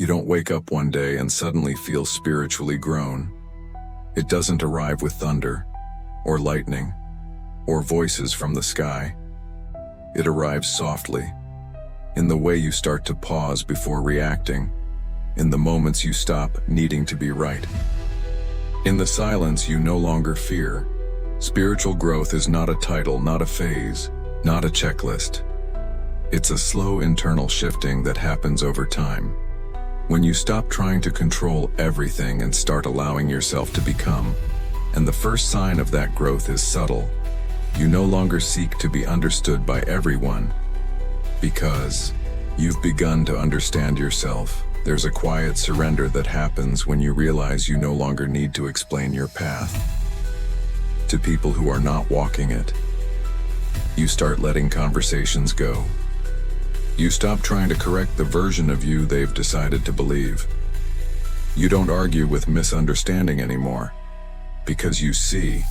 You don't wake up one day and suddenly feel spiritually grown. It doesn't arrive with thunder, or lightning, or voices from the sky. It arrives softly, in the way you start to pause before reacting, in the moments you stop needing to be right. In the silence you no longer fear. Spiritual growth is not a title, not a phase, not a checklist. It's a slow internal shifting that happens over time. When you stop trying to control everything and start allowing yourself to become. And the first sign of that growth is subtle. You no longer seek to be understood by everyone, because you've begun to understand yourself. There's a quiet surrender that happens when you realize you no longer need to explain your path to people who are not walking it. You start letting conversations go. You stop trying to correct the version of you they've decided to believe. You don't argue with misunderstanding anymore, because you see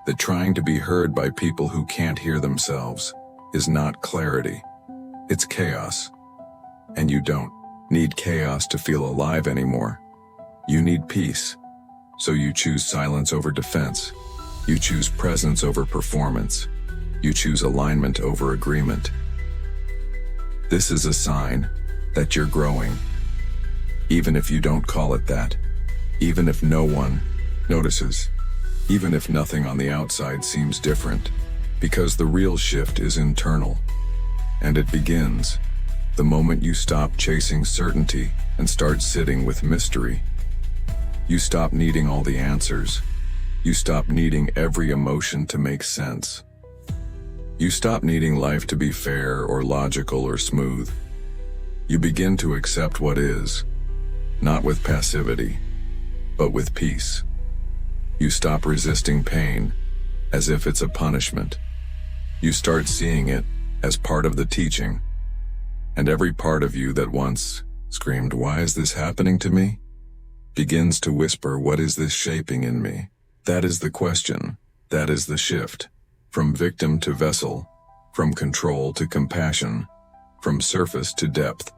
that trying to be heard by people who can't hear themselves is not clarity. It's chaos. And you don't need chaos to feel alive anymore. You need peace. So you choose silence over defense. You choose presence over performance. You choose alignment over agreement. This is a sign that you're growing, even if you don't call it that, even if no one notices, even if nothing on the outside seems different, because the real shift is internal, and it begins the moment you stop chasing certainty and start sitting with mystery. You stop needing all the answers. You stop needing every emotion to make sense. You stop needing life to be fair or logical or smooth. You begin to accept what is, not with passivity, but with peace. You stop resisting pain as if it's a punishment. You start seeing it as part of the teaching. And every part of you that once screamed, "Why is this happening to me?" begins to whisper, "What is this shaping in me?" That is the question. That is the shift. From victim to vessel, from control to compassion, from surface to depth.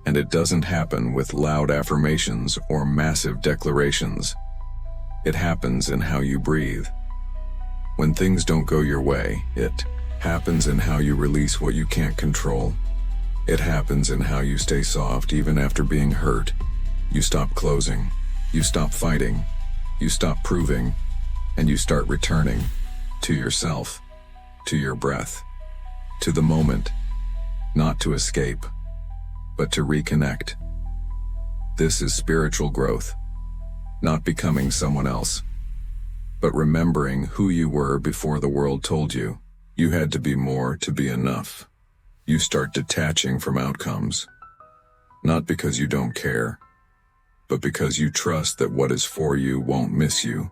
And it doesn't happen with loud affirmations or massive declarations. It happens in how you breathe. When things don't go your way, it happens in how you release what you can't control. It happens in how you stay soft even after being hurt. You stop closing. You stop fighting. You stop proving. And you start returning to yourself, to your breath, to the moment, not to escape, but to reconnect. This is spiritual growth, not becoming someone else, but remembering who you were before the world told you you had to be more to be enough. You start detaching from outcomes, not because you don't care, but because you trust that what is for you won't miss you.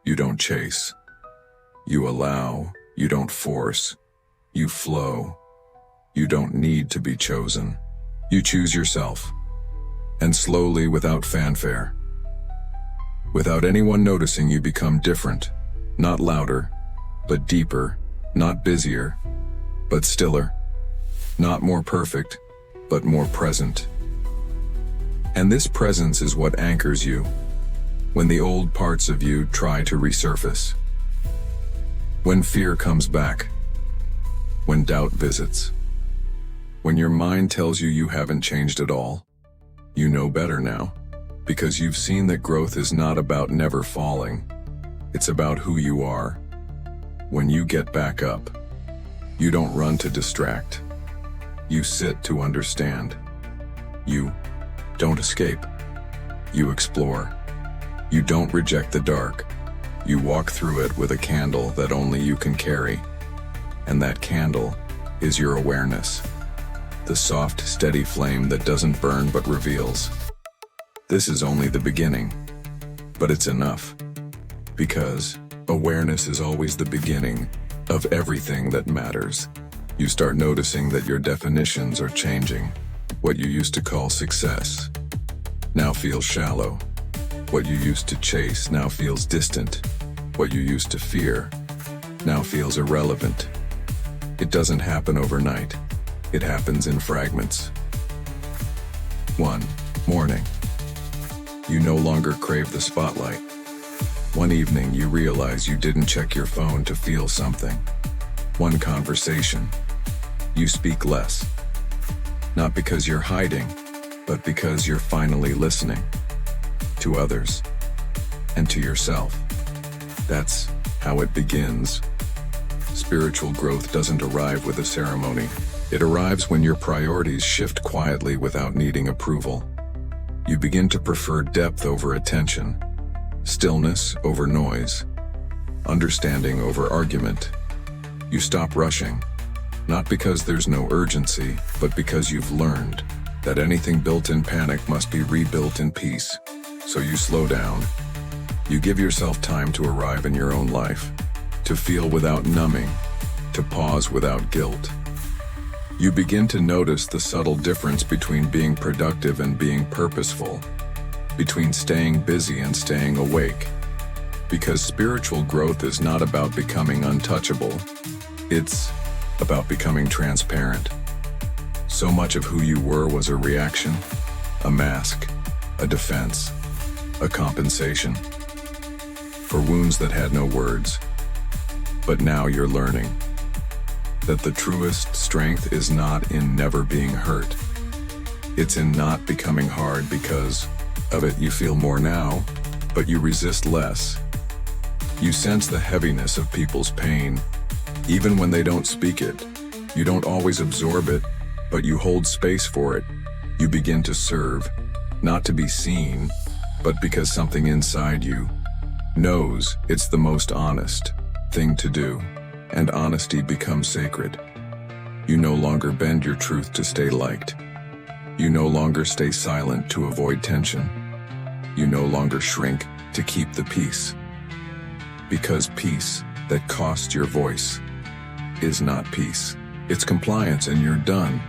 You don't chase. You allow. You don't force. You flow. You don't need to be chosen. You choose yourself. And slowly, without fanfare, without anyone noticing, you become different. Not louder, but deeper. Not busier, but stiller. Not more perfect, but more present. And this presence is what anchors you when the old parts of you try to resurface. When fear comes back. When doubt visits. When your mind tells you you haven't changed at all. You know better now, because you've seen that growth is not about never falling. It's about who you are. When you get back up, you don't run to distract. You sit to understand. You don't escape. You explore. You don't reject the dark. You walk through it with a candle that only you can carry. And that candle is your awareness. The soft, steady flame that doesn't burn but reveals. This is only the beginning, but it's enough. Because awareness is always the beginning of everything that matters. You start noticing that your definitions are changing. What you used to call success now feels shallow. What you used to chase now feels distant. What you used to fear now feels irrelevant. It doesn't happen overnight. It happens in fragments. 1. Morning. You no longer crave the spotlight. One evening you realize you didn't check your phone to feel something. One conversation. You speak less. Not because you're hiding, but because you're finally listening. To others. And to yourself. That's how it begins. Spiritual growth doesn't arrive with a ceremony. It arrives when your priorities shift quietly without needing approval. You begin to prefer depth over attention, stillness over noise, understanding over argument. You stop rushing, not because there's no urgency, but because you've learned that anything built in panic must be rebuilt in peace. So you slow down. You give yourself time to arrive in your own life, to feel without numbing, to pause without guilt. You begin to notice the subtle difference between being productive and being purposeful, between staying busy and staying awake. Because spiritual growth is not about becoming untouchable, it's about becoming transparent. So much of who you were was a reaction, a mask, a defense, a compensation for wounds that had no words. But now you're learning that the truest strength is not in never being hurt. It's in not becoming hard. Because of it you feel more now, but you resist less. You sense the heaviness of people's pain, even when they don't speak it. You don't always absorb it, but you hold space for it. You begin to serve, not to be seen, but because something inside you knows it's the most honest thing to do, and honesty becomes sacred. You no longer bend your truth to stay liked. You no longer stay silent to avoid tension. You no longer shrink to keep the peace. Because peace that costs your voice is not peace. It's compliance, and you're done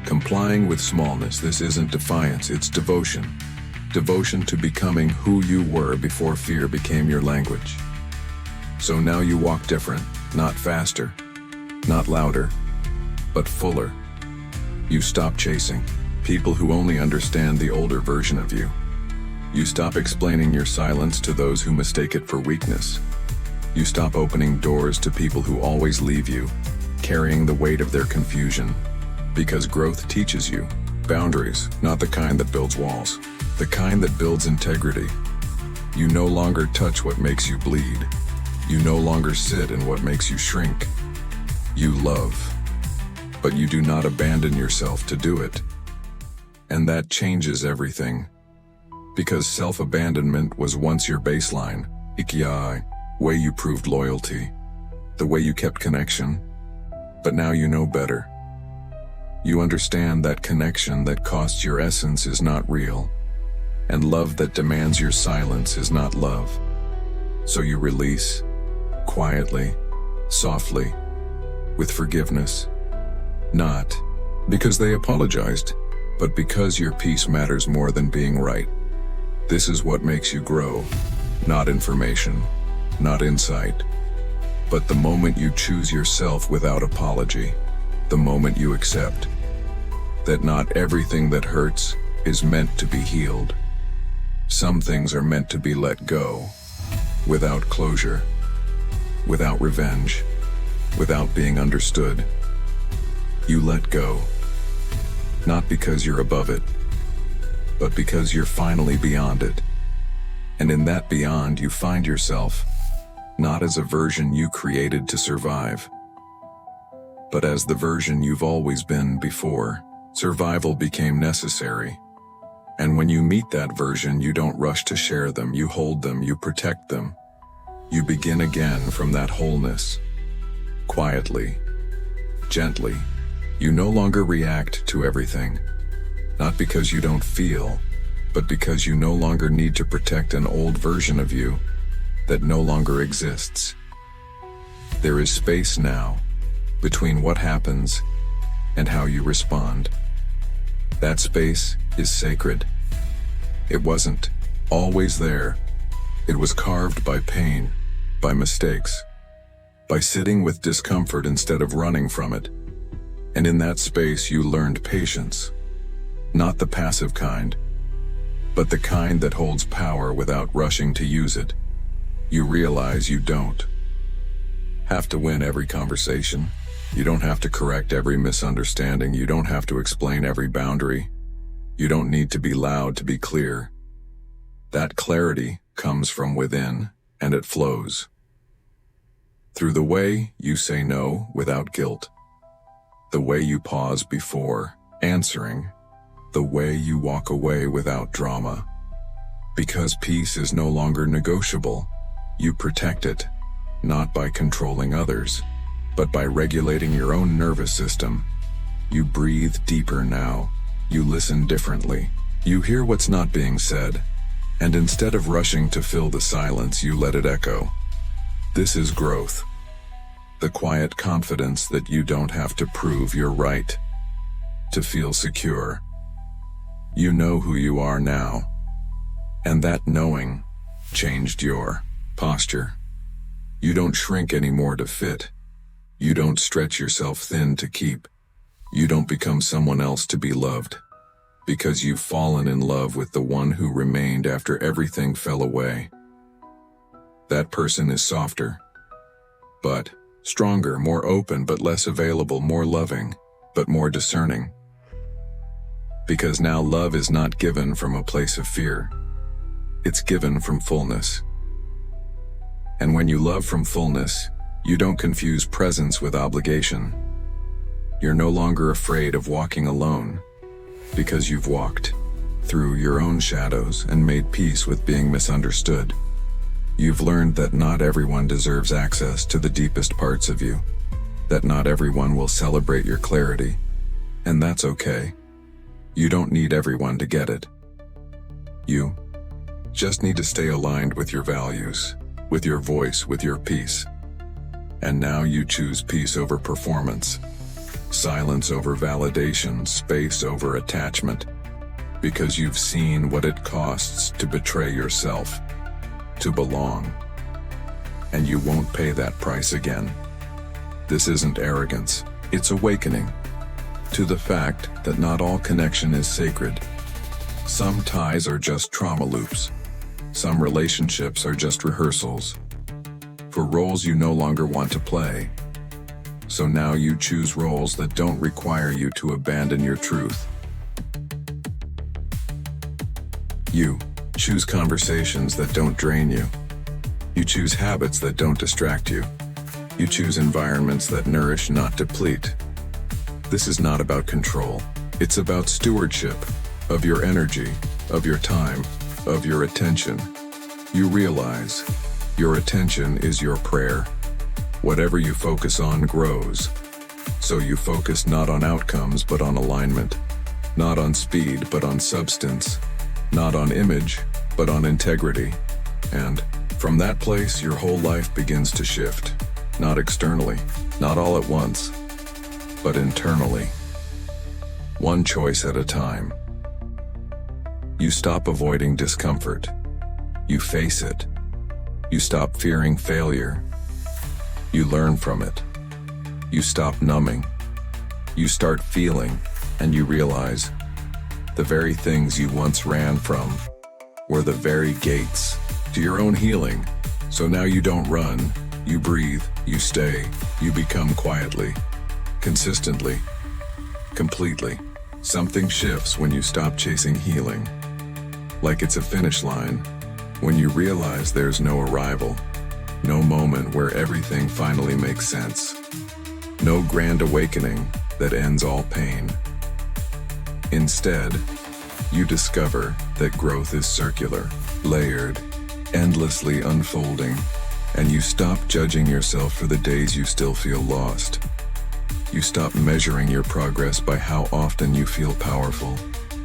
complying with smallness. This isn't defiance, it's devotion. Devotion to becoming who you were before fear became your language. So now you walk different, not faster, not louder, but fuller. You stop chasing people who only understand the older version of you. You stop explaining your silence to those who mistake it for weakness. You stop opening doors to people who always leave you, carrying the weight of their confusion. Because growth teaches you boundaries, not the kind that builds walls, the kind that builds integrity. You no longer touch what makes you bleed. You no longer sit in what makes you shrink. You love, but you do not abandon yourself to do it. And that changes everything. Because self-abandonment was once your baseline, ikigai, way you proved loyalty, the way you kept connection. But now you know better. You understand that connection that costs your essence is not real, and love that demands your silence is not love. So you release, quietly, softly, with forgiveness. Not because they apologized, but because your peace matters more than being right. This is what makes you grow, not information, not insight, but the moment you choose yourself without apology, the moment you accept that not everything that hurts is meant to be healed. Some things are meant to be let go, without closure, without revenge, without being understood. You let go, not because you're above it, but because you're finally beyond it. And in that beyond you find yourself, not as a version you created to survive, but as the version you've always been before. Survival became necessary. And when you meet that version, you don't rush to share them, you hold them, you protect them. You begin again from that wholeness. Quietly, gently. You no longer react to everything. Not because you don't feel, but because you no longer need to protect an old version of you that no longer exists. There is space now between what happens and how you respond. That space is sacred. It wasn't always there. It was carved by pain, by mistakes, by sitting with discomfort instead of running from it. And in that space you learned patience. Not the passive kind, but the kind that holds power without rushing to use it. You realize you don't have to win every conversation. You don't have to correct every misunderstanding. You don't have to explain every boundary. You don't need to be loud to be clear. That clarity comes from within, and it flows through the way you say no without guilt, the way you pause before answering, the way you walk away without drama. Because peace is no longer negotiable, you protect it, not by controlling others, but by regulating your own nervous system. You breathe deeper now. You listen differently. You hear what's not being said, and instead of rushing to fill the silence, you let it echo. This is growth. The quiet confidence that you don't have to prove you're right to feel secure. You know who you are now, and that knowing changed your posture. You don't shrink anymore to fit. You don't stretch yourself thin to keep. You don't become someone else to be loved, because you've fallen in love with the one who remained after everything fell away. That person is softer, but stronger, more open but less available, more loving but more discerning. Because now love is not given from a place of fear. It's given from fullness. And when you love from fullness, you don't confuse presence with obligation. You're no longer afraid of walking alone, because you've walked through your own shadows and made peace with being misunderstood. You've learned that not everyone deserves access to the deepest parts of you, that not everyone will celebrate your clarity, and that's okay. You don't need everyone to get it. You just need to stay aligned with your values, with your voice, with your peace. And now you choose peace over performance, silence over validation, space over attachment, because you've seen what it costs to betray yourself, to belong. And you won't pay that price again. This isn't arrogance, it's awakening to the fact that not all connection is sacred. Some ties are just trauma loops. Some relationships are just rehearsals for roles you no longer want to play. So now you choose roles that don't require you to abandon your truth. You choose conversations that don't drain you. You choose habits that don't distract you. You choose environments that nourish, not deplete. This is not about control. It's about stewardship of your energy, of your time, of your attention. You realize your attention is your prayer. Whatever you focus on grows. So you focus not on outcomes but on alignment, not on speed but on substance, not on image but on integrity. And from that place, your whole life begins to shift, not externally, not all at once, but internally. One choice at a time. You stop avoiding discomfort. You face it. You stop fearing failure. You learn from it. You stop numbing. You start feeling, and you realize the very things you once ran from were the very gates to your own healing. So now you don't run, you breathe, you stay, you become quietly, consistently, completely. Something shifts when you stop chasing healing. Like it's a finish line, when you realize there's no arrival, no moment where everything finally makes sense, no grand awakening that ends all pain. Instead, you discover that growth is circular, layered, endlessly unfolding, and you stop judging yourself for the days you still feel lost. You stop measuring your progress by how often you feel powerful,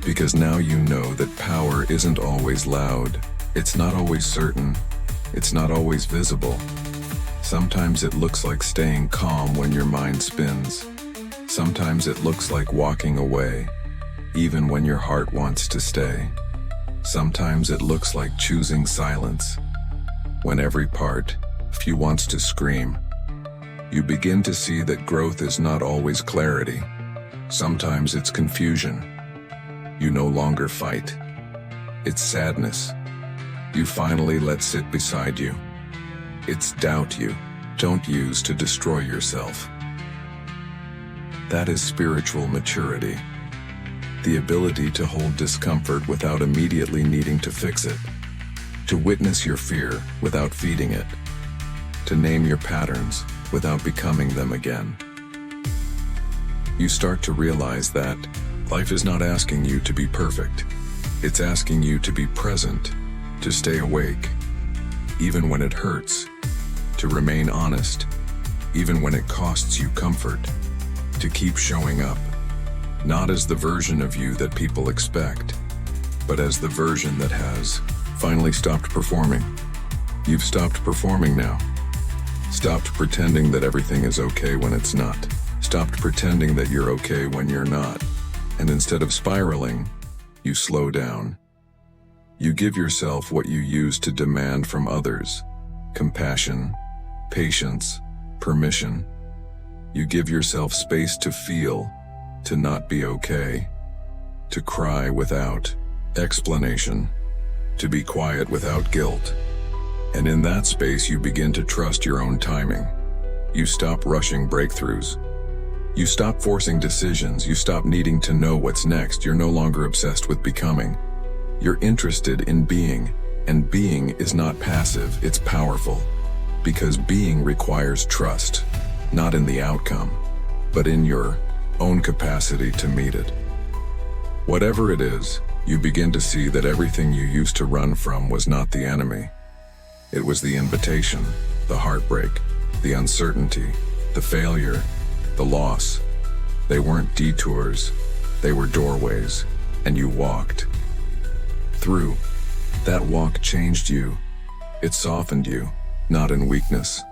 because now you know that power isn't always loud, it's not always certain, it's not always visible. Sometimes it looks like staying calm when your mind spins. Sometimes it looks like walking away, even when your heart wants to stay. Sometimes it looks like choosing silence, when every part of you wants to scream. You begin to see that growth is not always clarity. Sometimes it's confusion. you no longer fight. It's sadness you finally let sit beside you. It's doubt you don't use to destroy yourself. That is spiritual maturity. The ability to hold discomfort without immediately needing to fix it. To witness your fear without feeding it. To name your patterns without becoming them again. You start to realize that life is not asking you to be perfect. It's asking you to be present, to stay awake, even when it hurts, to remain honest, even when it costs you comfort, to keep showing up, not as the version of you that people expect, but as the version that has finally stopped performing. You've stopped performing now. Stopped pretending that everything is okay when it's not. Stopped pretending that you're okay when you're not. And instead of spiraling, you slow down. You give yourself what you used to demand from others: compassion, patience, permission. You give yourself space to feel, to not be okay, to cry without explanation, to be quiet without guilt. And in that space you begin to trust your own timing. You stop rushing breakthroughs. You stop forcing decisions. You stop needing to know what's next. You're no longer obsessed with becoming. You're interested in being, and being is not passive, it's powerful. Because being requires trust, not in the outcome, but in your own capacity to meet it. Whatever it is, you begin to see that everything you used to run from was not the enemy. It was the invitation, the heartbreak, the uncertainty, the failure, the loss. They weren't detours, they were doorways, and you walked through. That walk changed you. It softened you, not in weakness,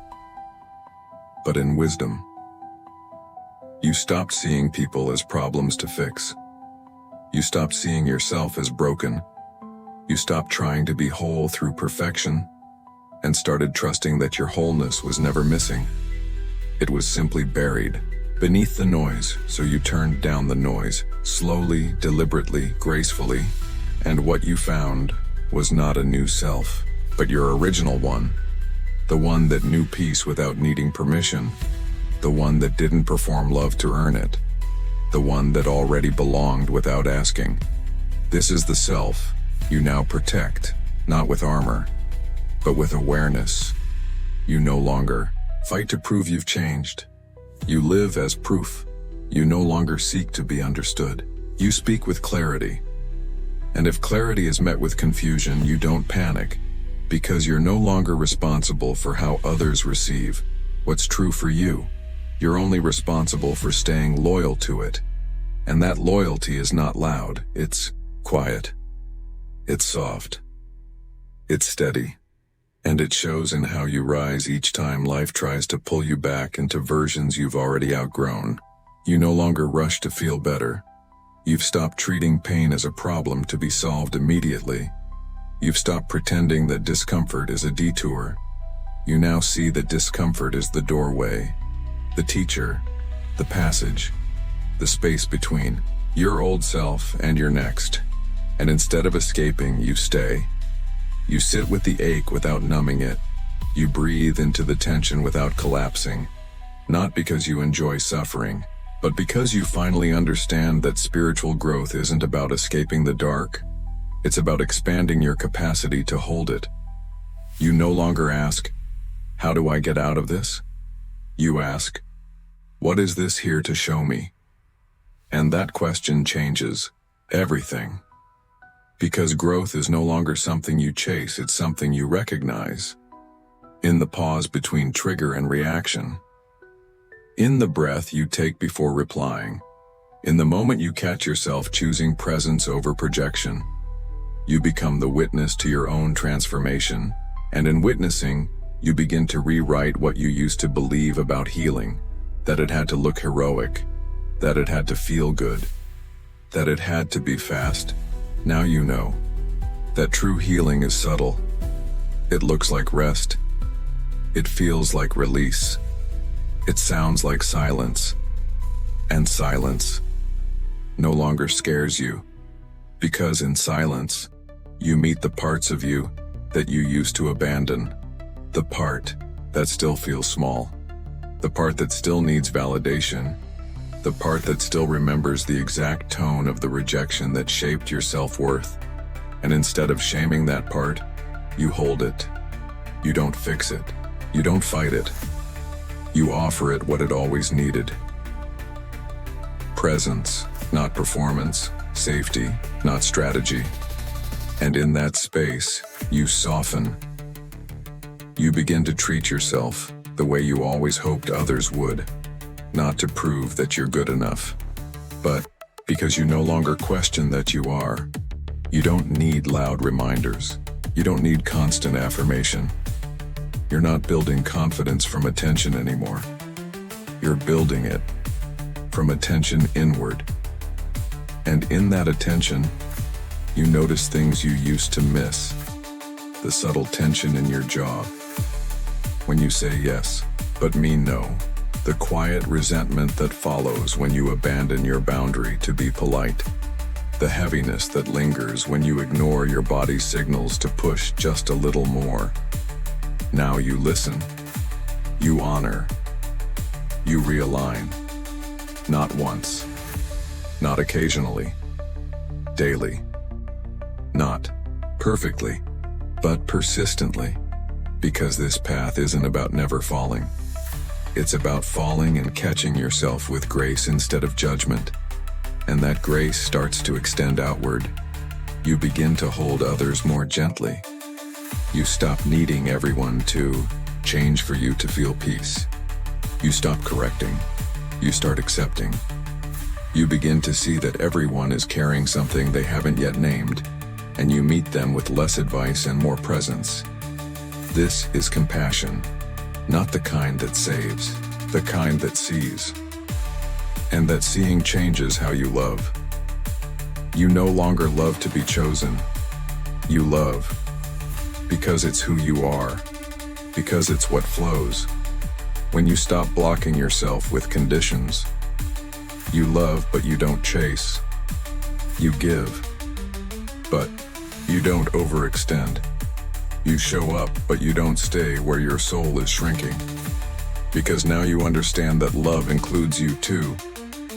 but in wisdom. You stopped seeing people as problems to fix. You stopped seeing yourself as broken. You stopped trying to be whole through perfection, and started trusting that your wholeness was never missing. It was simply buried beneath the noise, so you turned down the noise, slowly, deliberately, gracefully, and what you found was not a new self, but your original one. The one that knew peace without needing permission. The one that didn't perform love to earn it. The one that already belonged without asking. This is the self you now protect, not with armor, but with awareness. You no longer fight to prove you've changed. You live as proof. You no longer seek to be understood. You speak with clarity. And if clarity is met with confusion, you don't panic, because you're no longer responsible for how others receive what's true for you. You're only responsible for staying loyal to it. And that loyalty is not loud, it's quiet. It's soft. It's steady. And it shows in how you rise each time life tries to pull you back into versions you've already outgrown. You no longer rush to feel better. You've stopped treating pain as a problem to be solved immediately. You've stopped pretending that discomfort is a detour. You now see that discomfort is the doorway, the teacher, the passage, the space between your old self and your next. And instead of escaping, you stay. You sit with the ache without numbing it. You breathe into the tension without collapsing. Not because you enjoy suffering, but because you finally understand that spiritual growth isn't about escaping the dark. It's about expanding your capacity to hold it. You no longer ask, "How do I get out of this?" You ask, "What is this here to show me?" And that question changes everything. Because growth is no longer something you chase, it's something you recognize. In the pause between trigger and reaction. In the breath you take before replying. In the moment you catch yourself choosing presence over projection. You become the witness to your own transformation. And in witnessing, you begin to rewrite what you used to believe about healing. That it had to look heroic. That it had to feel good. That it had to be fast. Now you know that true healing is subtle. It looks like rest. It feels like release. It sounds like silence. And silence no longer scares you. Because in silence, you meet the parts of you that you used to abandon. The part that still feels small. The part that still needs validation. The part that still remembers the exact tone of the rejection that shaped your self-worth. And instead of shaming that part, you hold it. You don't fix it. You don't fight it. You offer it what it always needed. Presence, not performance. Safety, not strategy. And in that space, you soften. You begin to treat yourself the way you always hoped others would. Not to prove that you're good enough, but because you no longer question that you are. You don't need loud reminders. You don't need constant affirmation. You're not building confidence from attention anymore. You're building it from attention inward. And in that attention, you notice things you used to miss. The subtle tension in your jaw. When you say yes, but mean no. The quiet resentment that follows when you abandon your boundary to be polite. The heaviness that lingers when you ignore your body's signals to push just a little more. Now you listen. You honor. You realign. Not once. Not occasionally. Daily. Not perfectly, but persistently. Because this path isn't about never falling. It's about falling and catching yourself with grace instead of judgment. And that grace starts to extend outward. You begin to hold others more gently. You stop needing everyone to change for you to feel peace. You stop correcting. You start accepting. You begin to see that everyone is carrying something they haven't yet named, and you meet them with less advice and more presence. This is compassion. Not the kind that saves, the kind that sees. And that seeing changes how you love. You no longer love to be chosen. You love because it's who you are, because it's what flows. When you stop blocking yourself with conditions, you love but you don't chase. You give, but you don't overextend. You show up, but you don't stay where your soul is shrinking. Because now you understand that love includes you too,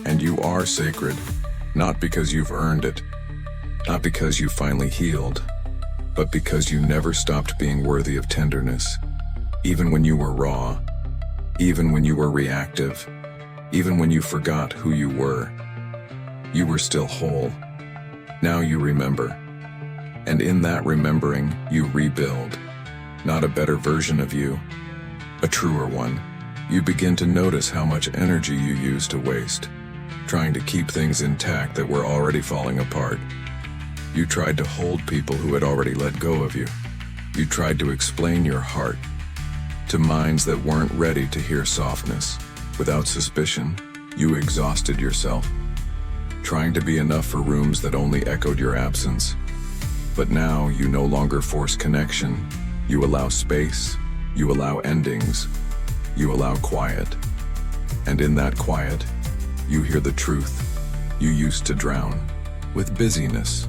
and you are sacred, not because you've earned it, not because you finally healed, but because you never stopped being worthy of tenderness, even when you were raw, even when you were reactive, even when you forgot who you were. You were still whole. Now you remember. And in that remembering, you rebuild. Not a better version of you, a truer one. You begin to notice how much energy you used to waste, trying to keep things intact that were already falling apart. You tried to hold people who had already let go of you. You tried to explain your heart to minds that weren't ready to hear softness. Without suspicion, you exhausted yourself, trying to be enough for rooms that only echoed your absence. But now you no longer force connection. You allow space. You allow endings. You allow quiet. And in that quiet, you hear the truth you used to drown with busyness,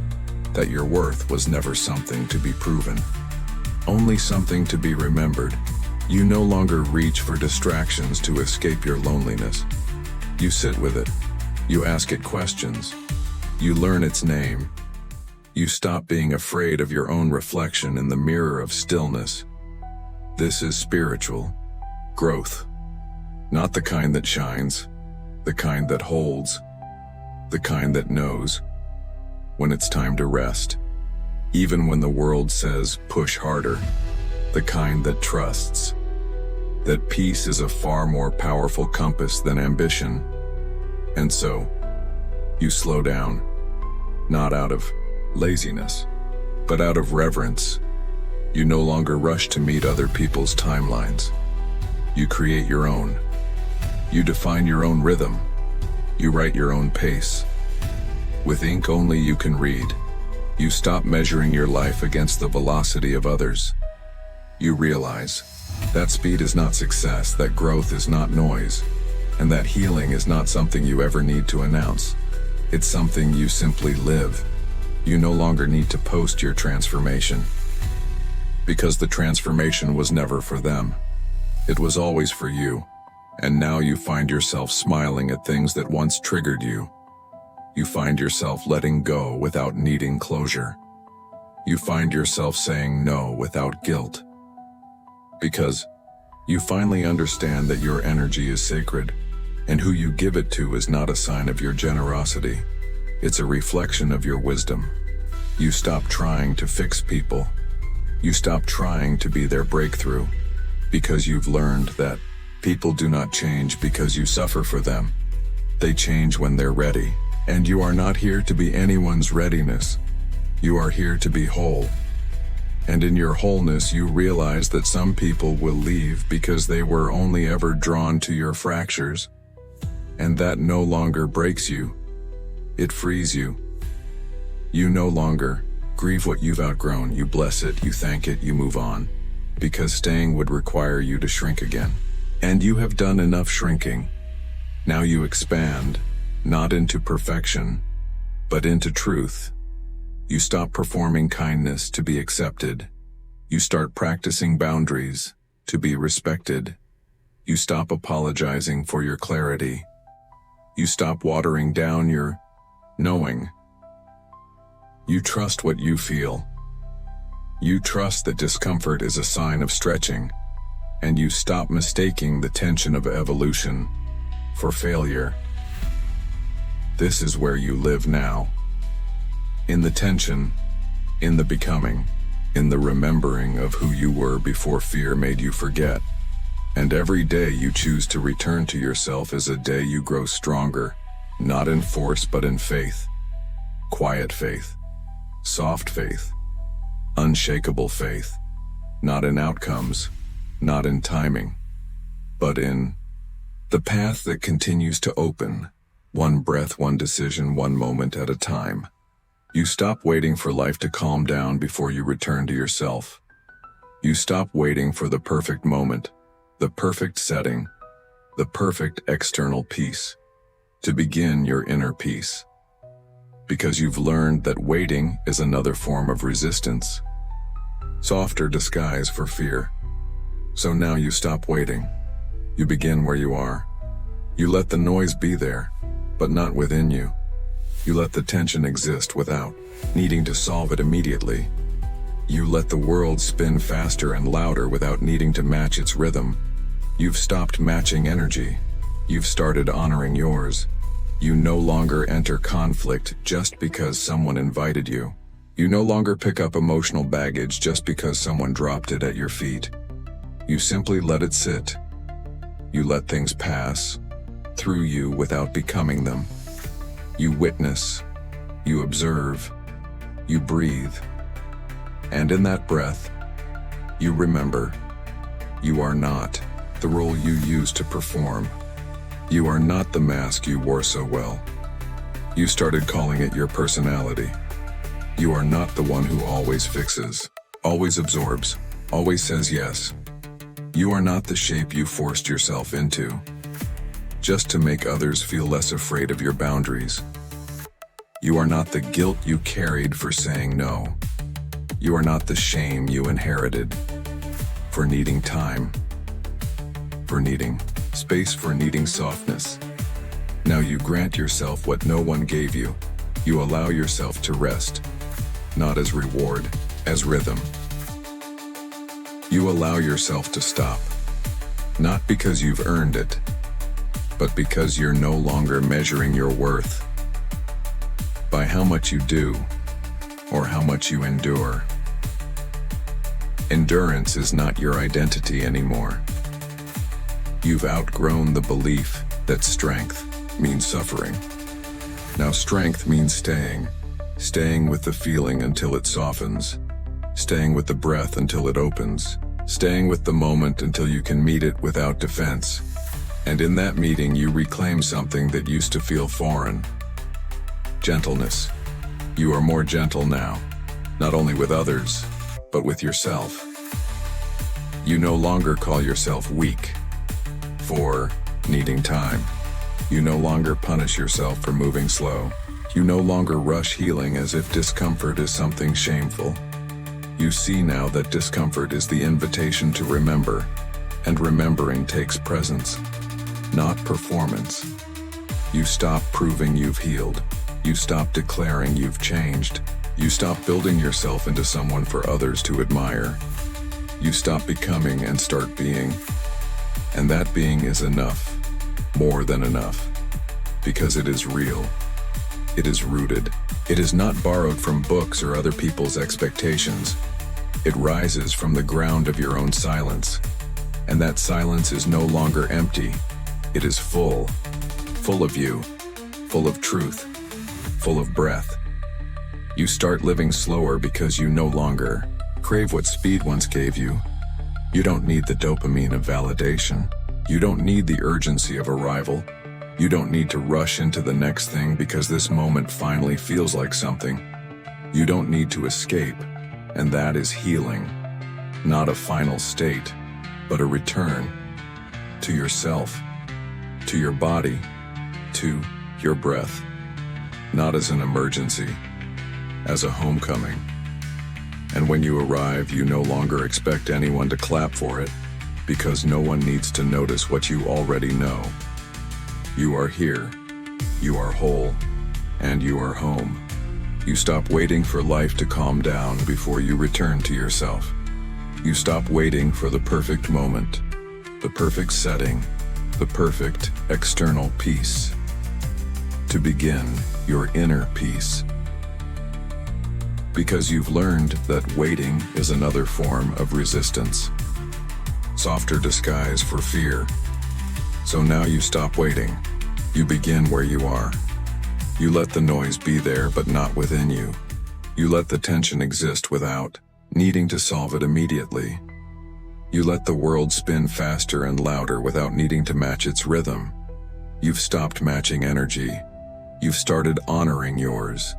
that your worth was never something to be proven, only something to be remembered. You no longer reach for distractions to escape your loneliness. You sit with it. You ask it questions. You learn its name. You stop being afraid of your own reflection in the mirror of stillness. This is spiritual growth. Not the kind that shines, the kind that holds, the kind that knows when it's time to rest, even when the world says push harder, the kind that trusts that peace is a far more powerful compass than ambition. And so, you slow down, not out of laziness, but out of reverence. You no longer rush to meet other people's timelines. You create your own. You define your own rhythm. You write your own pace. With ink only you can read. You stop measuring your life against the velocity of others. You realize that speed is not success, that growth is not noise, and that healing is not something you ever need to announce. It's something you simply live. You no longer need to post your transformation, because the transformation was never for them. It was always for you. And now you find yourself smiling at things that once triggered you. You find yourself letting go without needing closure. You find yourself saying no without guilt. Because you finally understand that your energy is sacred, and who you give it to is not a sign of your generosity. It's a reflection of your wisdom. You stop trying to fix people. You stop trying to be their breakthrough, because you've learned that people do not change because you suffer for them. They change when they're ready, and you are not here to be anyone's readiness. You are here to be whole. And in your wholeness, you realize that some people will leave because they were only ever drawn to your fractures. And that no longer breaks you. It frees you. You no longer grieve what you've outgrown. You bless it, you thank it, you move on. Because staying would require you to shrink again. And you have done enough shrinking. Now you expand, not into perfection, but into truth. You stop performing kindness to be accepted. You start practicing boundaries to be respected. You stop apologizing for your clarity. You stop watering down your knowing. You trust what you feel. You trust that discomfort is a sign of stretching. And you stop mistaking the tension of evolution for failure. This is where you live now. In the tension, in the becoming, in the remembering of who you were before fear made you forget. And every day you choose to return to yourself is a day you grow stronger, not in force but in faith. Quiet faith, soft faith, unshakable faith, not in outcomes, not in timing, but in the path that continues to open, one breath, one decision, one moment at a time. You stop waiting for life to calm down before you return to yourself. You stop waiting for the perfect moment, the perfect setting, the perfect external peace, to begin your inner peace. Because you've learned that waiting is another form of resistance, softer disguise for fear. So now you stop waiting. You begin where you are. You let the noise be there, but not within you. You let the tension exist without needing to solve it immediately. You let the world spin faster and louder without needing to match its rhythm. You've stopped matching energy. You've started honoring yours. You no longer enter conflict just because someone invited you. You no longer pick up emotional baggage just because someone dropped it at your feet. You simply let it sit. You let things pass through you without becoming them. You witness, you observe, you breathe. And in that breath, you remember, you are not the role you used to perform. You are not the mask you wore so well. You started calling it your personality. You are not the one who always fixes, always absorbs, always says yes. You are not the shape you forced yourself into, just to make others feel less afraid of your boundaries. You are not the guilt you carried for saying no. You are not the shame you inherited for needing time, for needing space, for needing softness. Now you grant yourself what no one gave you. You allow yourself to rest, not as reward, as rhythm. You allow yourself to stop, not because you've earned it, but because you're no longer measuring your worth by how much you do or how much you endure. Endurance is not your identity anymore. You've outgrown the belief that strength means suffering. Now strength means staying with the feeling until it softens, staying with the breath until it opens, staying with the moment until you can meet it without defense. And in that meeting, you reclaim something that used to feel foreign. Gentleness. You are more gentle now, not only with others, but with yourself. You no longer call yourself weak for needing time. You no longer punish yourself for moving slow. You no longer rush healing as if discomfort is something shameful. You see now that discomfort is the invitation to remember, and remembering takes presence, not performance. You stop proving you've healed. You stop declaring you've changed. You stop building yourself into someone for others to admire. You stop becoming and start being. And that being is enough, more than enough, because it is real. It is rooted. It is not borrowed from books or other people's expectations. It rises from the ground of your own silence. And that silence is no longer empty. It is full. Full of you. Full of truth. Full of breath. You start living slower because you no longer crave what speed once gave you. You don't need the dopamine of validation. You don't need the urgency of arrival. You don't need to rush into the next thing because this moment finally feels like something. You don't need to escape, and that is healing. Not a final state, but a return to yourself, to your body, to your breath. Not as an emergency, as a homecoming. And when you arrive, you no longer expect anyone to clap for it, because no one needs to notice what you already know. You are here, you are whole, and you are home. You stop waiting for life to calm down before you return to yourself. You stop waiting for the perfect moment, the perfect setting, the perfect external peace. To begin your inner peace. Because you've learned that waiting is another form of resistance. Softer disguise for fear. So now you stop waiting. You begin where you are. You let the noise be there but not within you. You let the tension exist without needing to solve it immediately. You let the world spin faster and louder without needing to match its rhythm. You've stopped matching energy. You've started honoring yours.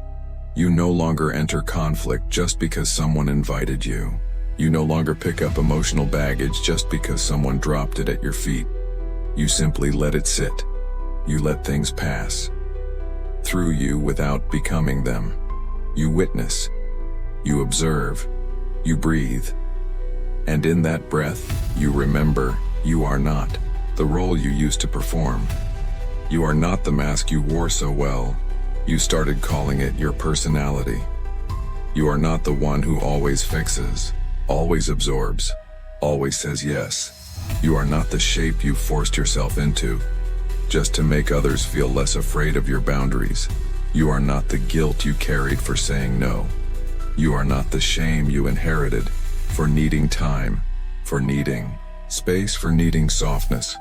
You no longer enter conflict just because someone invited you. You no longer pick up emotional baggage just because someone dropped it at your feet. You simply let it sit. You let things pass through you without becoming them. You witness. You observe. You breathe. And in that breath, you remember you are not the role you used to perform. You are not the mask you wore so well. You started calling it your personality. You are not the one who always fixes, always absorbs, always says yes. You are not the shape you forced yourself into, just to make others feel less afraid of your boundaries. You are not the guilt you carried for saying no. You are not the shame you inherited for needing time, for needing space, for needing softness.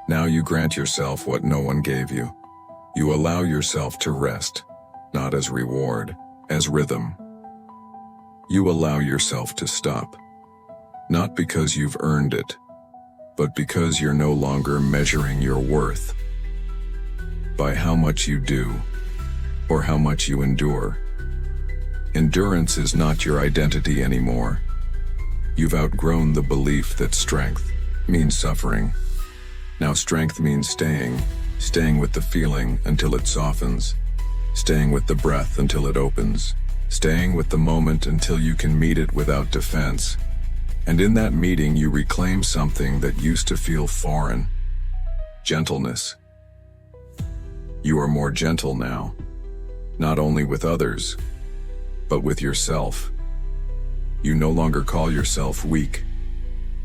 Now you grant yourself what no one gave you. You allow yourself to rest, not as reward, as rhythm. You allow yourself to stop, not because you've earned it, but because you're no longer measuring your worth by how much you do or how much you endure. Endurance is not your identity anymore. You've outgrown the belief that strength means suffering. Now strength means staying with the feeling until it softens, staying with the breath until it opens, staying with the moment until you can meet it without defense. And in that meeting, you reclaim something that used to feel foreign: gentleness. You are more gentle now, not only with others, but with yourself. You no longer call yourself weak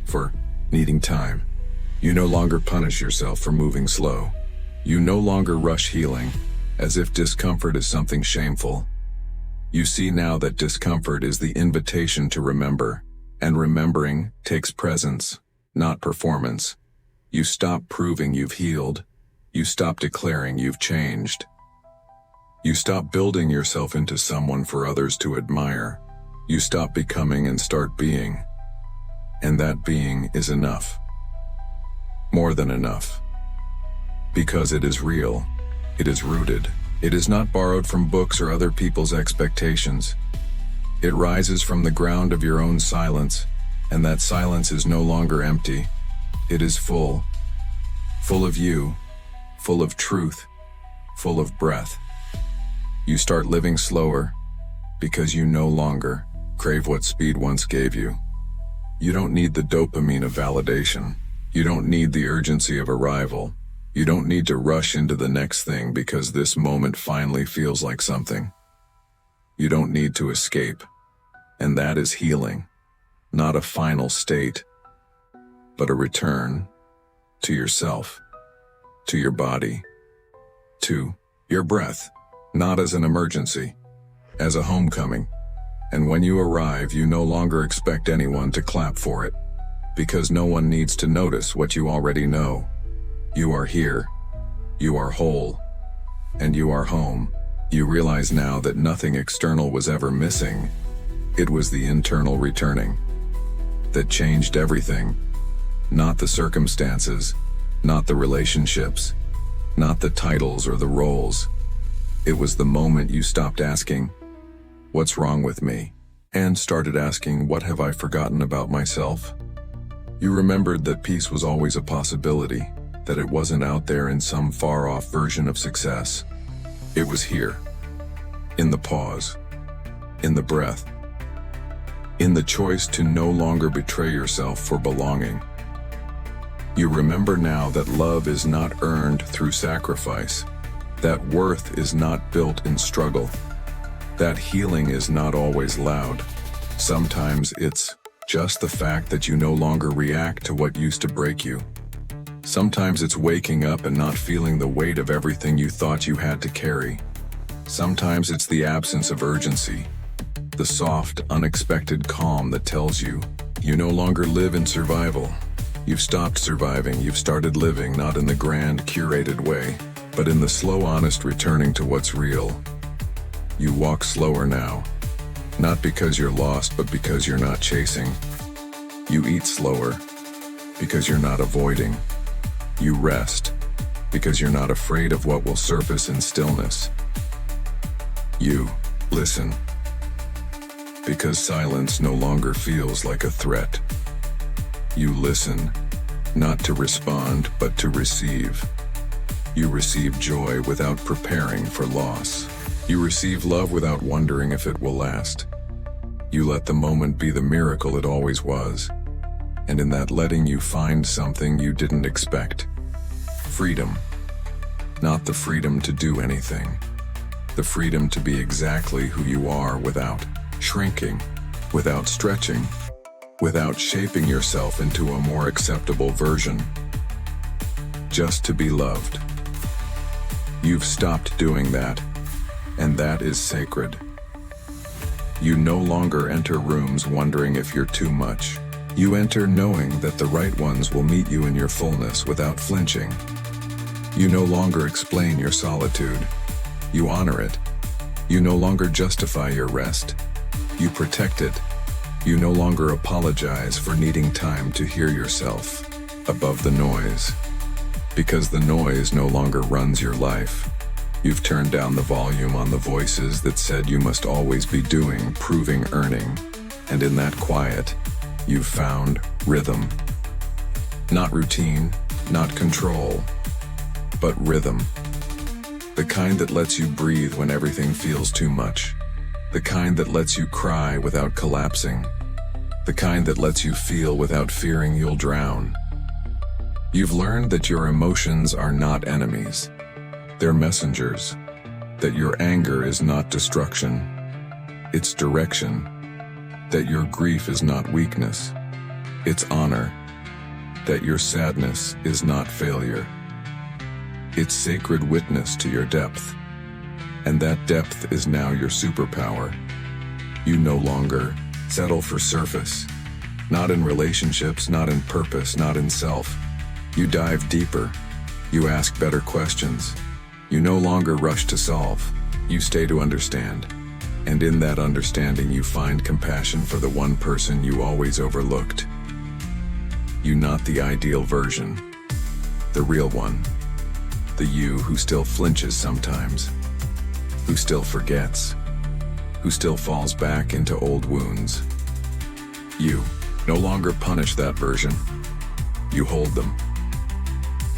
for needing time. You no longer punish yourself for moving slow. You no longer rush healing as if discomfort is something shameful. You see now that discomfort is the invitation to remember, and remembering takes presence, not performance. You stop proving you've healed. You stop declaring you've changed. You stop building yourself into someone for others to admire. You stop becoming and start being. And that being is enough. More than enough. Because it is real. It is rooted. It is not borrowed from books or other people's expectations. It rises from the ground of your own silence, and that silence is no longer empty. It is full. Full of you. Full of truth. Full of breath. You start living slower because you no longer crave what speed once gave you. You don't need the dopamine of validation. You don't need the urgency of arrival. You don't need to rush into the next thing because this moment finally feels like something. You don't need to escape. And that is healing, not a final state, but a return to yourself, to your body, to your breath, not as an emergency, as a homecoming. And when you arrive, you no longer expect anyone to clap for it, because no one needs to notice what you already know. You are here, you are whole, and you are home. You realize now that nothing external was ever missing. It was the internal returning that changed everything. Not the circumstances, not the relationships, not the titles or the roles. It was the moment you stopped asking, "What's wrong with me?" and started asking, "What have I forgotten about myself?" You remembered that peace was always a possibility, that it wasn't out there in some far-off version of success. It was here, in the pause, in the breath, in the choice to no longer betray yourself for belonging. You remember now that love is not earned through sacrifice, that worth is not built in struggle, that healing is not always loud. Sometimes it's just the fact that you no longer react to what used to break you. Sometimes it's waking up and not feeling the weight of everything you thought you had to carry. Sometimes it's the absence of urgency, the soft, unexpected calm that tells you you no longer live in survival. You've stopped surviving, you've started living, not in the grand, curated way, but in the slow, honest returning to what's real. You walk slower now, not because you're lost, but because you're not chasing. You eat slower, because you're not avoiding. You rest, because you're not afraid of what will surface in stillness. You listen, because silence no longer feels like a threat. You listen, not to respond, but to receive. You receive joy without preparing for loss. You receive love without wondering if it will last. You let the moment be the miracle it always was. And in that letting you find something you didn't expect. Freedom. Not the freedom to do anything. The freedom to be exactly who you are without shrinking, without stretching, without shaping yourself into a more acceptable version. Just to be loved. You've stopped doing that, and that is sacred. You no longer enter rooms wondering if you're too much. You enter knowing that the right ones will meet you in your fullness without flinching. You no longer explain your solitude. You honor it. You no longer justify your rest. You protect it. You no longer apologize for needing time to hear yourself above the noise. Because the noise no longer runs your life. You've turned down the volume on the voices that said you must always be doing, proving, earning. And in that quiet, you've found rhythm. Not routine, not control, but rhythm. The kind that lets you breathe when everything feels too much. The kind that lets you cry without collapsing. The kind that lets you feel without fearing you'll drown. You've learned that your emotions are not enemies. They're messengers. That your anger is not destruction. It's direction. That your grief is not weakness. It's honor. That your sadness is not failure. It's sacred witness to your depth. And that depth is now your superpower. You no longer settle for surface. Not in relationships, not in purpose, not in self. You dive deeper. You ask better questions. You no longer rush to solve. You stay to understand. And in that understanding you find compassion for the one person you always overlooked. You not the ideal version. The real one. The you who still flinches sometimes. Who still forgets. Who still falls back into old wounds. You no longer punish that version. You hold them.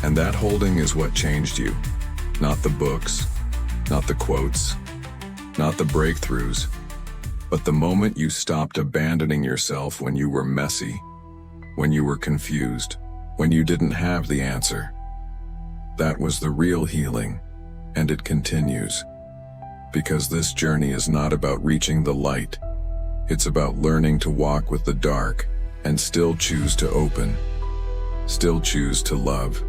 And that holding is what changed you. Not the books, not the quotes, not the breakthroughs, but the moment you stopped abandoning yourself when you were messy, when you were confused, when you didn't have the answer. That was the real healing, and it continues. Because this journey is not about reaching the light. It's about learning to walk with the dark and still choose to open, still choose to love,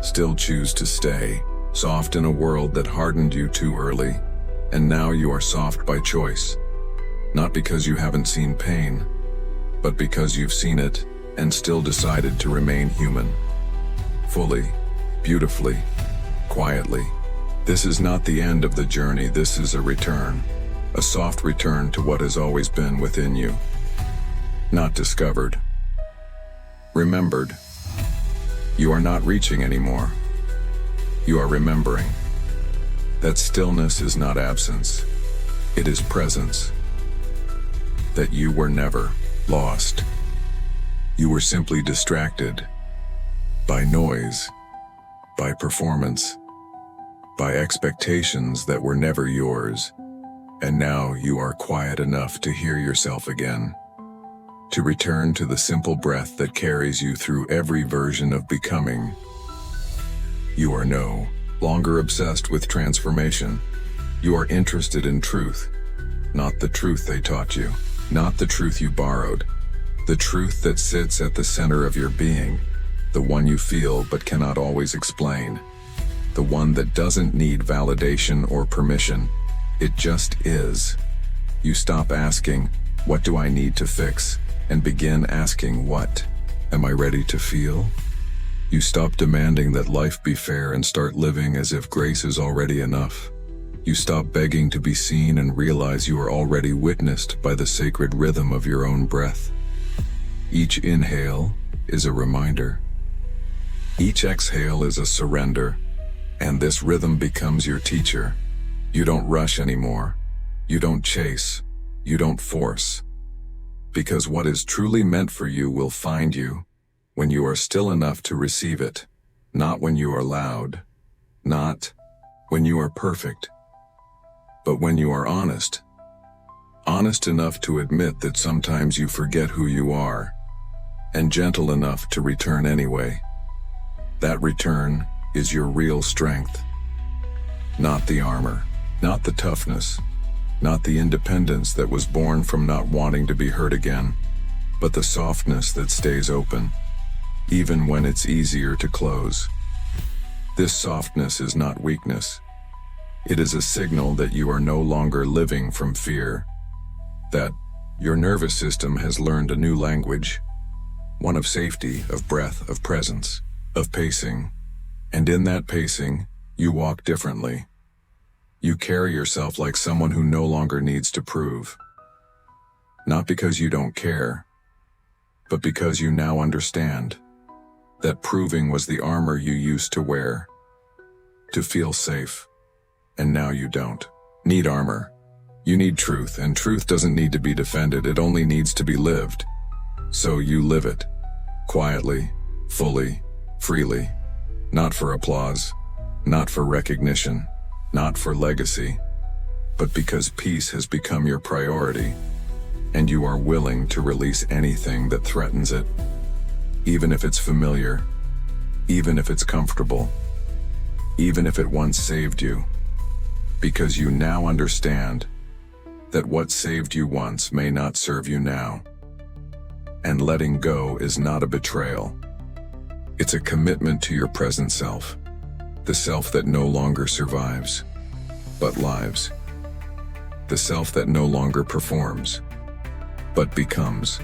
still choose to stay soft in a world that hardened you too early, and now you are soft by choice. Not because you haven't seen pain, but because you've seen it and still decided to remain human. Fully, beautifully, quietly. This is not the end of the journey, this is a return. A soft return to what has always been within you. Not discovered. Remembered. You are not reaching anymore. You are remembering. That stillness is not absence. It is presence. That you were never lost. You were simply distracted by noise, by performance, by expectations that were never yours. And now you are quiet enough to hear yourself again, to return to the simple breath that carries you through every version of becoming. You are no longer obsessed with transformation. You are interested in truth, not the truth they taught you, not the truth you borrowed, the truth that sits at the center of your being, the one you feel but cannot always explain, the one that doesn't need validation or permission. It just is. You stop asking, what do I need to fix? And begin asking, what am I ready to feel? You stop demanding that life be fair and start living as if grace is already enough. You stop begging to be seen and realize you are already witnessed by the sacred rhythm of your own breath. Each inhale is a reminder. Each exhale is a surrender, and this rhythm becomes your teacher. You don't rush anymore. You don't chase. You don't force. Because what is truly meant for you will find you when you are still enough to receive it, not when you are loud, not when you are perfect, but when you are honest. Honest enough to admit that sometimes you forget who you are, and gentle enough to return anyway. That return is your real strength, not the armor. Not the toughness, not the independence that was born from not wanting to be hurt again, but the softness that stays open, even when it's easier to close. This softness is not weakness. It is a signal that you are no longer living from fear, that your nervous system has learned a new language, one of safety, of breath, of presence, of pacing, and in that pacing, you walk differently. You carry yourself like someone who no longer needs to prove. Not because you don't care, but because you now understand that proving was the armor you used to wear, to feel safe, and now you don't need armor. You need truth, and truth doesn't need to be defended, it only needs to be lived. So you live it, quietly, fully, freely, not for applause, not for recognition, not for legacy, but because peace has become your priority, and you are willing to release anything that threatens it, even if it's familiar, even if it's comfortable, even if it once saved you, because you now understand that what saved you once may not serve you now. And letting go is not a betrayal. It's a commitment to your present self. The self that no longer survives, but lives. The self that no longer performs, but becomes.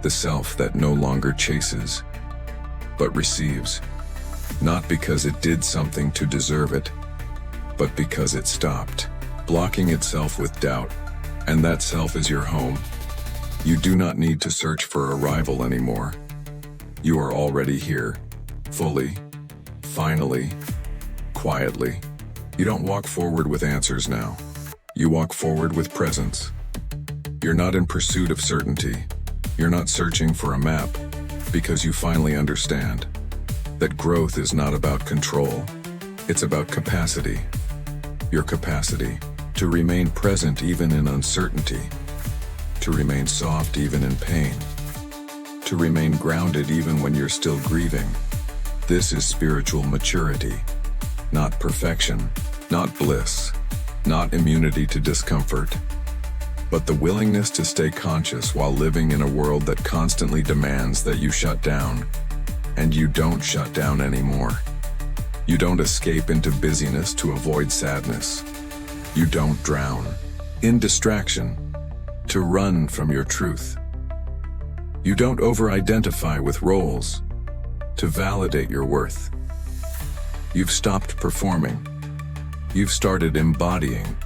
The self that no longer chases, but receives. Not because it did something to deserve it, but because it stopped blocking itself with doubt, and that self is your home. You do not need to search for arrival anymore. You are already here, fully, finally, quietly. You don't walk forward with answers now. You walk forward with presence. You're not in pursuit of certainty. You're not searching for a map, because you finally understand that growth is not about control. It's about capacity. Your capacity to remain present even in uncertainty, to remain soft even in pain, to remain grounded even when you're still grieving. This is spiritual maturity, not perfection, not bliss, not immunity to discomfort, but the willingness to stay conscious while living in a world that constantly demands that you shut down. And you don't shut down anymore. You don't escape into busyness to avoid sadness. You don't drown in distraction to run from your truth. You don't over-identify with roles to validate your worth. You've stopped performing. You've started embodying,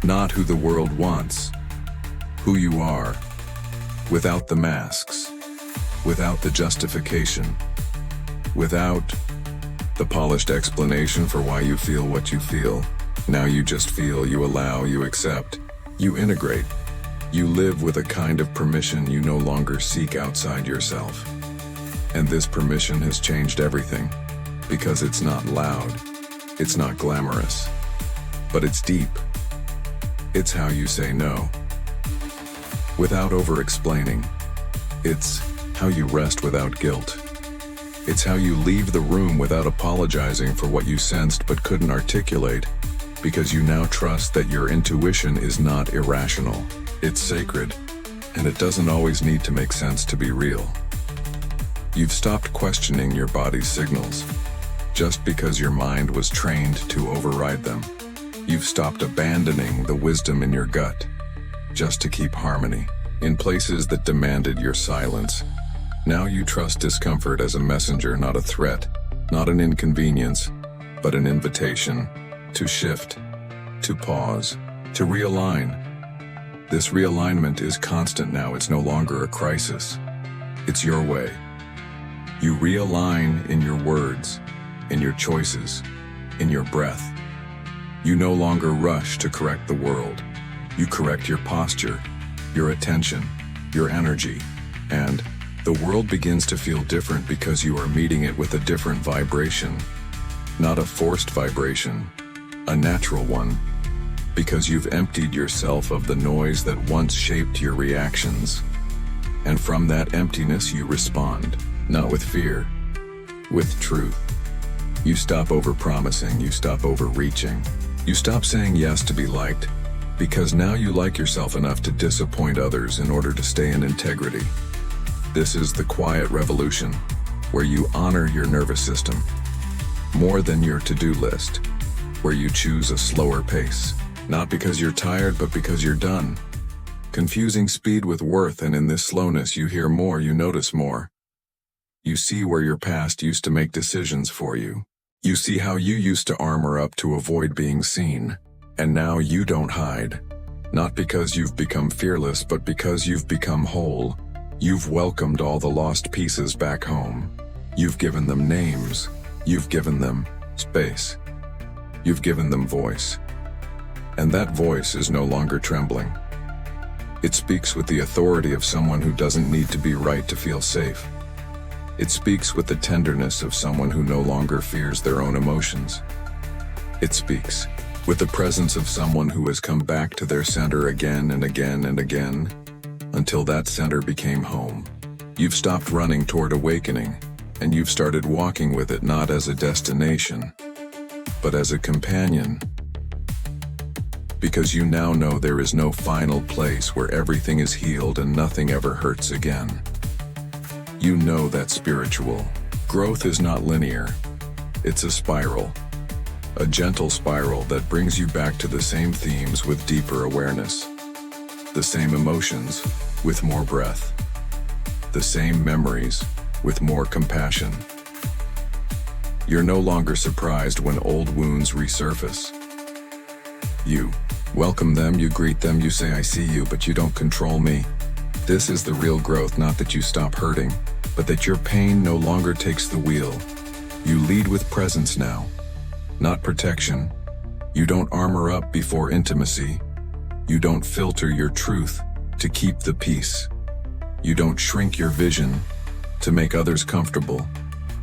not who the world wants, who you are, without the masks, without the justification, without the polished explanation for why you feel what you feel. Now you just feel, you allow, you accept, you integrate. You live with a kind of permission you no longer seek outside yourself. And this permission has changed everything, because it's not loud, it's not glamorous, but it's deep. It's how you say no, without over-explaining. It's how you rest without guilt. It's how you leave the room without apologizing for what you sensed but couldn't articulate, because you now trust that your intuition is not irrational. It's sacred, and it doesn't always need to make sense to be real. You've stopped questioning your body's signals, just because your mind was trained to override them. You've stopped abandoning the wisdom in your gut, just to keep harmony, in places that demanded your silence. Now you trust discomfort as a messenger, not a threat, not an inconvenience, but an invitation to shift, to pause, to realign. This realignment is constant now. It's no longer a crisis. It's your way. You realign in your words, in your choices, in your breath. You no longer rush to correct the world. You correct your posture, your attention, your energy, and the world begins to feel different because you are meeting it with a different vibration. Not a forced vibration, a natural one, because you've emptied yourself of the noise that once shaped your reactions. And from that emptiness you respond, not with fear, with truth. You stop over-promising, you stop overreaching. You stop saying yes to be liked, because now you like yourself enough to disappoint others in order to stay in integrity. This is the quiet revolution, where you honor your nervous system, more than your to-do list, where you choose a slower pace. Not because you're tired, but because you're done. Confusing speed with worth, and in this slowness you hear more, you notice more. You see where your past used to make decisions for you. You see how you used to armor up to avoid being seen. And now you don't hide. Not because you've become fearless, but because you've become whole. You've welcomed all the lost pieces back home. You've given them names. You've given them space. You've given them voice. And that voice is no longer trembling. It speaks with the authority of someone who doesn't need to be right to feel safe. It speaks with the tenderness of someone who no longer fears their own emotions. It speaks with the presence of someone who has come back to their center again and again and again, until that center became home. You've stopped running toward awakening, and you've started walking with it, not as a destination, but as a companion. Because you now know there is no final place where everything is healed and nothing ever hurts again. You know that spiritual growth is not linear. It's a spiral. A gentle spiral that brings you back to the same themes with deeper awareness. The same emotions with more breath. The same memories with more compassion. You're no longer surprised when old wounds resurface. You welcome them, you greet them, you say, "I see you, but you don't control me." This is the real growth, not that you stop hurting, but that your pain no longer takes the wheel. You lead with presence now, not protection. You don't armor up before intimacy. You don't filter your truth to keep the peace. You don't shrink your vision to make others comfortable,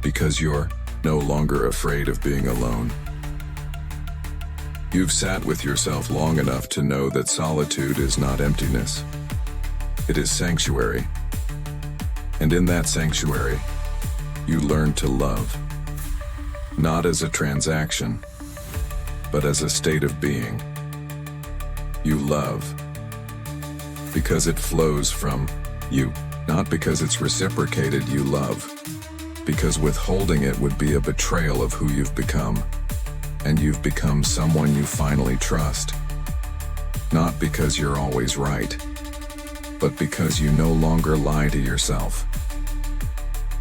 because you're no longer afraid of being alone. You've sat with yourself long enough to know that solitude is not emptiness. It is sanctuary. And in that sanctuary, you learn to love. Not as a transaction, but as a state of being. You love because it flows from you, not because it's reciprocated. You love because withholding it would be a betrayal of who you've become. And you've become someone you finally trust. Not because you're always right, but because you no longer lie to yourself.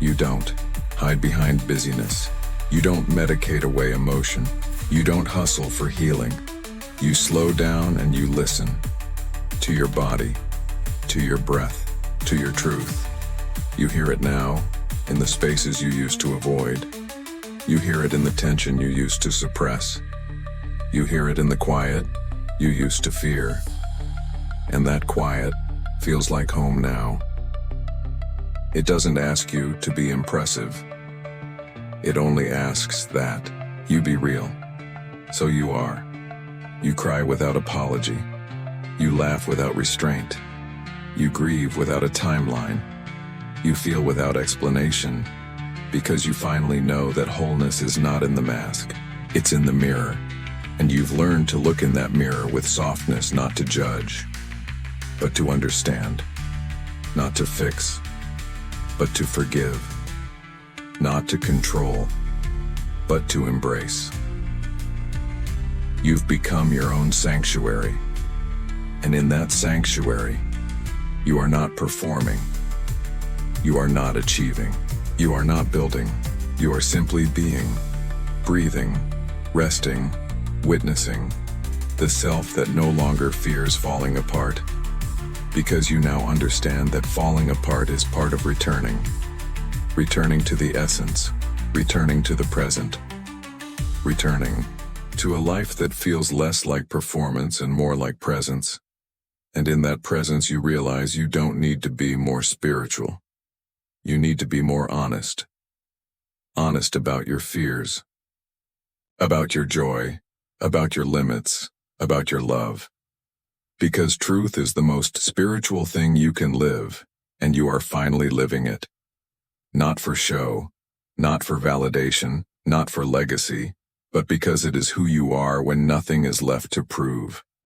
You don't hide behind busyness. You don't medicate away emotion. You don't hustle for healing. You slow down and you listen to your body, to your breath, to your truth. You hear it now in the spaces you used to avoid. You hear it in the tension you used to suppress. You hear it in the quiet you used to fear. And that quiet feels like home now. It doesn't ask you to be impressive. It only asks that you be real. So you are. You cry without apology. You laugh without restraint. You grieve without a timeline. You feel without explanation. Because you finally know that wholeness is not in the mask, it's in the mirror. And you've learned to look in that mirror with softness, not to judge, but to understand. Not to fix, but to forgive. Not to control, but to embrace. You've become your own sanctuary. And in that sanctuary, you are not performing. You are not achieving. You are not building. You are simply being, breathing, resting, witnessing, the self that no longer fears falling apart. Because you now understand that falling apart is part of returning. Returning to the essence, returning to the present, returning to a life that feels less like performance and more like presence. And in that presence you realize you don't need to be more spiritual. You need to be more honest. Honest about your fears, about your joy, about your limits, about your love. Because truth is the most spiritual thing you can live, and you are finally living it. Not for show, not for validation, not for legacy, but because it is who you are when nothing is left to prove.